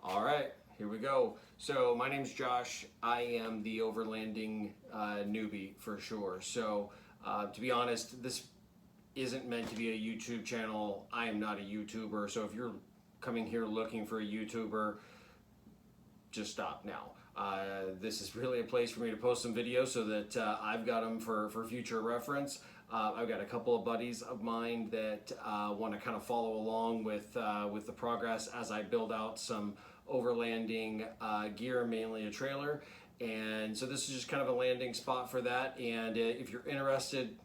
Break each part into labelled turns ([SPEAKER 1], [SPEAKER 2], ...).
[SPEAKER 1] All right, here we go. So my name's Josh. I am the Overlanding newbie for sure. So to be honest, this isn't meant to be a YouTube channel. I am not a YouTuber. So if you're coming here looking for a YouTuber, just stop now. This is really a place for me to post some videos so that I've got them for future reference. I've got a couple of buddies of mine that want to kind of follow along with the progress as I build out some overlanding gear, mainly a trailer. And so this is just kind of a landing spot for that. And if you're interested,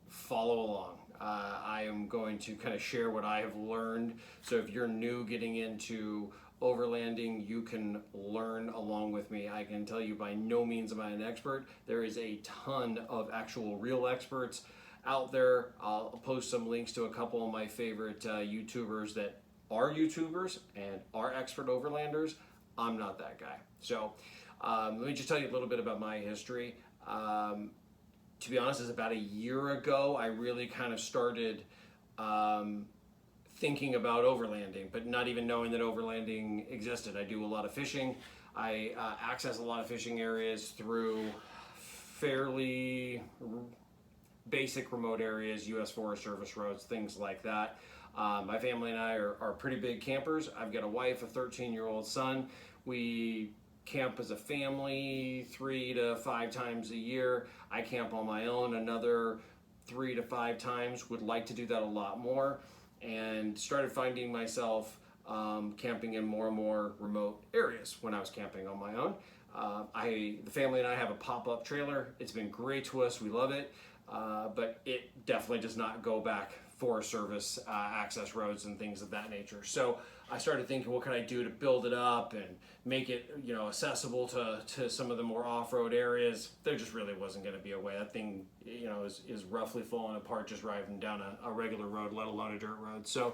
[SPEAKER 1] follow along. I am going to kind of share what I have learned. So if you're new getting into overlanding, you can learn along with me. I can tell you by no means am I an expert. There is a ton of actual real experts out there. I'll post some links to a couple of my favorite YouTubers that are YouTubers and are expert overlanders. I'm not that guy. So let me just tell you a little bit about my history. To be honest, it's about a year ago I really kind of started thinking about overlanding, but not even knowing that overlanding existed. I do a lot of fishing. I access a lot of fishing areas through fairly basic remote areas, U.S. Forest Service roads, things like that. My family and I are pretty big campers. I've got a wife, a 13-year-old son. We camp as a family 3 to 5 times a year. I camp on my own another 3 to 5 times. Would like to do that a lot more, and started finding myself camping in more and more remote areas when I was camping on my own. The family and I have a pop-up trailer. It's been great to us. We love it, but it definitely does not go back Forest Service access roads and things of that nature. So I started thinking, what can I do to build it up and make it, accessible to some of the more off-road areas? There just really wasn't going to be a way. That thing, is roughly falling apart just driving down a regular road, let alone a dirt road. So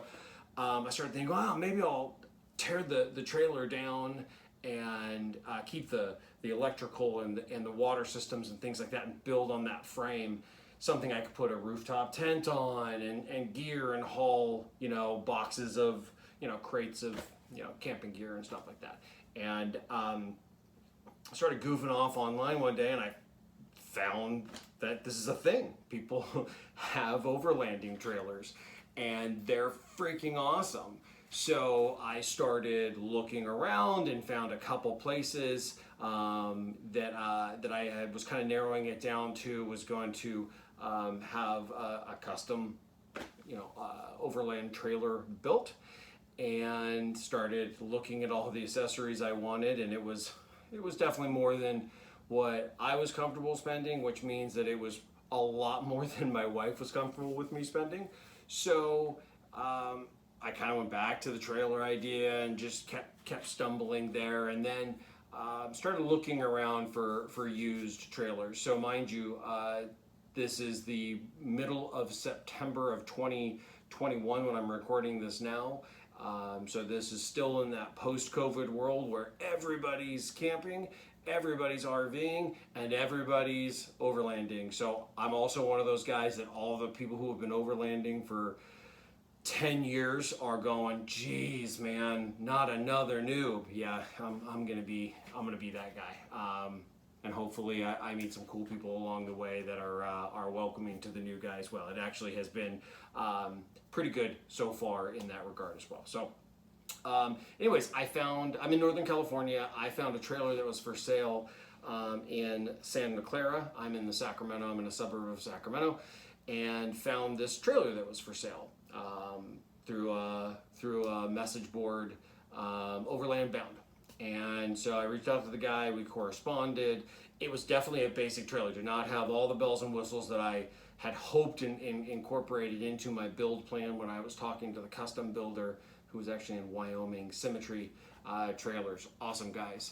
[SPEAKER 1] I started thinking, wow, maybe I'll tear the trailer down and keep the electrical and the water systems and things like that and build on that frame something I could put a rooftop tent on and gear and haul, boxes of, crates of, camping gear and stuff like that. And I started goofing off online one day and I found that this is a thing. People have overlanding trailers and they're freaking awesome. So I started looking around and found a couple places that I was kind of narrowing it down to, was going to have a custom, overland trailer built, and started looking at all the accessories I wanted, and it was definitely more than what I was comfortable spending, which means that it was a lot more than my wife was comfortable with me spending. So I kind of went back to the trailer idea and just kept stumbling there, and then started looking around for used trailers. So mind you, this is the middle of September of 2021 when I'm recording this now. So this is still in that post-COVID world where everybody's camping, everybody's RVing, and everybody's overlanding. So I'm also one of those guys that all the people who have been overlanding for 10 years are going, geez, man, not another noob. Yeah, I'm gonna be that guy. And hopefully I meet some cool people along the way that are welcoming to the new guy as well. It actually has been pretty good so far in that regard as well. So anyways, I'm in Northern California. I found a trailer that was for sale in Santa Clara. I'm in a suburb of Sacramento, and found this trailer that was for sale through a message board, Overland Bound. And so I reached out to the guy, we corresponded. It was definitely a basic trailer, did not have all the bells and whistles that I had hoped and incorporated into my build plan when I was talking to the custom builder, who was actually in Wyoming, Symmetry Trailers. Awesome guys.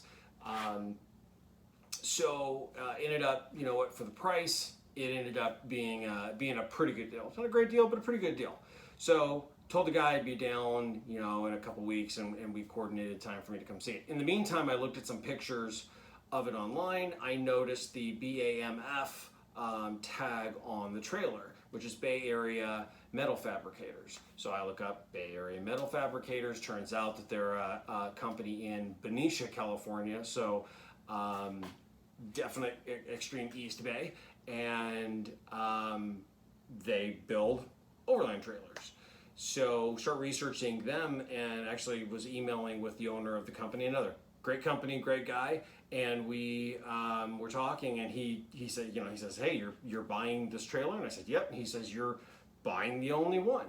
[SPEAKER 1] So ended up, for the price, it ended up being a pretty good deal. It's not a great deal, but a pretty good deal. So told the guy I'd be down, in a couple weeks, and we coordinated time for me to come see it. In the meantime, I looked at some pictures of it online. I noticed the BAMF tag on the trailer, which is Bay Area metal fabricators. So I look up Bay Area metal fabricators. Turns out that they're a company in Benicia, California. So definite extreme East Bay, and they build overland trailers. So start researching them, and actually was emailing with the owner of the company, another great company, great guy, and we were talking, and he said, he says, hey, you're buying this trailer, and I said, yep. And he says, you're buying the only one.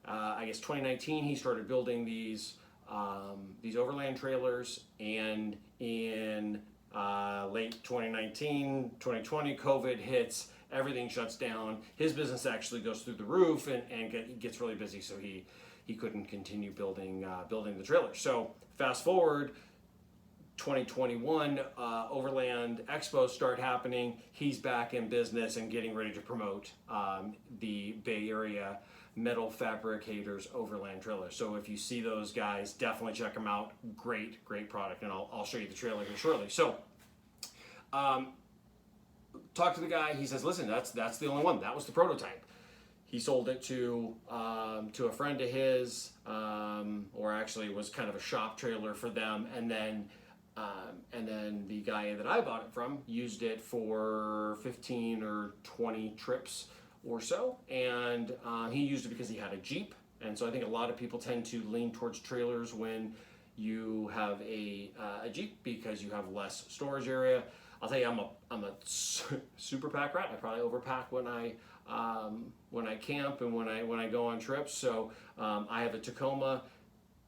[SPEAKER 1] I guess 2019 he started building these overland trailers, and in late 2019, 2020, COVID hits, everything shuts down. His business actually goes through the roof and gets really busy, so he couldn't continue building the trailer. So fast forward, 2021, Overland Expos start happening. He's back in business and getting ready to promote the Bay Area metal fabricators overland trailers. So if you see those guys, definitely check them out. Great product, and I'll show you the trailer here shortly. So talk to the guy. He says, listen, that's the only one. That was the prototype. He sold it to a friend of his, or actually was kind of a shop trailer for them, and then the guy that I bought it from used it for 15 or 20 trips or so, and he used it because he had a Jeep. And so I think a lot of people tend to lean towards trailers when you have a Jeep, because you have less storage area. I'll tell you, I'm a super pack rat. I probably overpack when I camp and when I go on trips. So I have a Tacoma.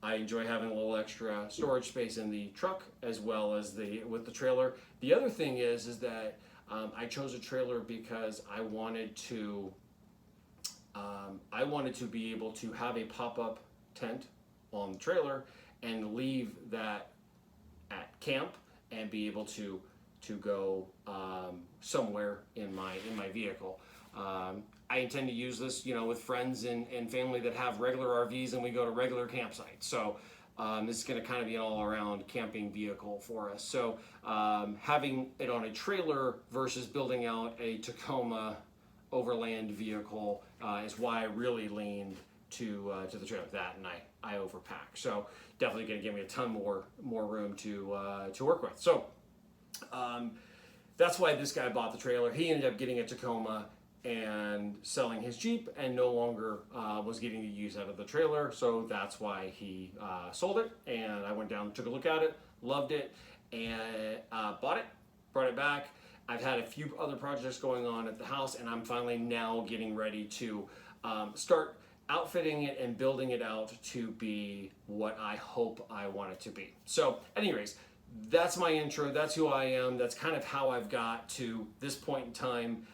[SPEAKER 1] I enjoy having a little extra storage space in the truck as well as with the trailer. The other thing is that I chose a trailer because I wanted to be able to have a pop-up tent on the trailer and leave that at camp and be able to go somewhere in my vehicle. I intend to use this, with friends and family that have regular RVs, and we go to regular campsites. So this is going to kind of be an all-around camping vehicle for us. So having it on a trailer versus building out a Tacoma overland vehicle is why I really leaned to the trailer. That, and I overpack. So definitely going to give me a ton more room to work with. So that's why this guy bought the trailer. He ended up getting a Tacoma and selling his Jeep, and no longer was getting the use out of the trailer. So that's why he sold it. And I went down, took a look at it, loved it, and bought it, brought it back. I've had a few other projects going on at the house, and I'm finally now getting ready to start outfitting it and building it out to be what I hope I want it to be. So anyways, that's my intro. That's who I am. That's kind of how I've got to this point in time.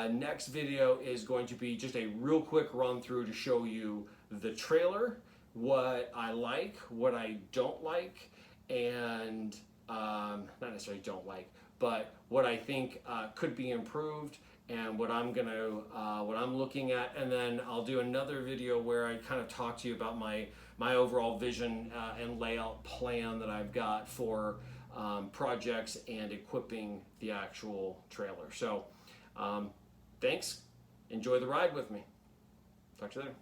[SPEAKER 1] Next video is going to be just a real quick run through to show you the trailer, what I like, what I don't like, and not necessarily don't like, but what I think could be improved, and what I'm looking at. And then I'll do another video where I kind of talk to you about my overall vision and layout plan that I've got for projects and equipping the actual trailer. So thanks. Enjoy the ride with me. Talk to you later.